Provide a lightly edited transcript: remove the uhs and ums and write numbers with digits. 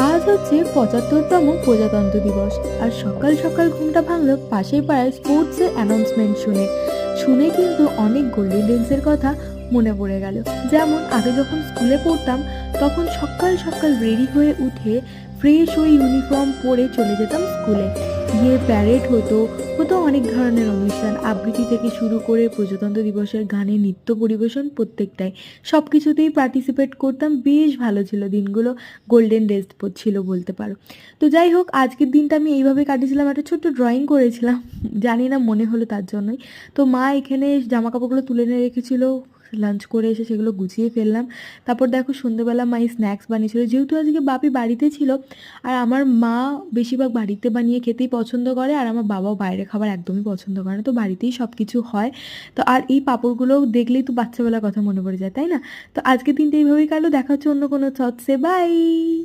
আজ হচ্ছে ৭৫তম প্রজাতন্ত্র দিবস। আর সকাল সকাল ঘুমটা ভাঙলো পাশের পাড়ায় স্পোর্টসের অ্যানাউন্সমেন্ট শুনে। শুনে কিন্তু অনেক গোল্ডেন ডেন্সের কথা মনে পড়ে গেল। যেমন আগে যখন স্কুলে পড়তাম, তখন সকাল সকাল রেডি হয়ে উঠে ফ্রেশ হয়ে ইউনিফর্ম পরে চলে যেতাম স্কুলে। গিয়ে প্যারেড হতো, হতো অনেক ধরনের অনুষ্ঠান, আবৃত্তি থেকে শুরু করে প্রজাতন্ত্র দিবসের গানে নৃত্য পরিবেশন প্রত্যেকটাই। সব কিছুতেই পার্টিসিপেট করতাম, বেশ ভালো ছিল দিনগুলো। গোল্ডেন ডেজ ছিল বলতে পারো। তো যাই হোক, আজকের দিনটা আমি এইভাবে কাটিয়েছিলাম, একটা ছোট্ট ড্রয়িং করেছিলাম, জানি না মনে হলো তার জন্যই। তো মা এখানে জামা কাপড়গুলো তুলে এনে রেখেছিল, লাঞ্চ করে এসে সেগুলো গুছিয়ে ফেললাম। তারপর দেখো সন্ধ্যেবেলা মা স্ন্যাক্স বানিয়েছিল, যেহেতু আজকে বাপি বাড়িতে ছিল। আর আমার মা বেশিরভাগ বাড়িতে বানিয়ে খেতেই পছন্দ করে, আর আমার বাবাও বাইরে খাবার একদমই পছন্দ করে না, তো বাড়িতেই সব কিছু হয়। তো আর এই পাঁপড়গুলো দেখলেই তো বাচ্চাবেলার কথা মনে পড়ে যায়, তাই না? তো আজকের দিনটা এইভাবেই কাটলো, দেখা হচ্ছে অন্য কোনো থটসে। বাই।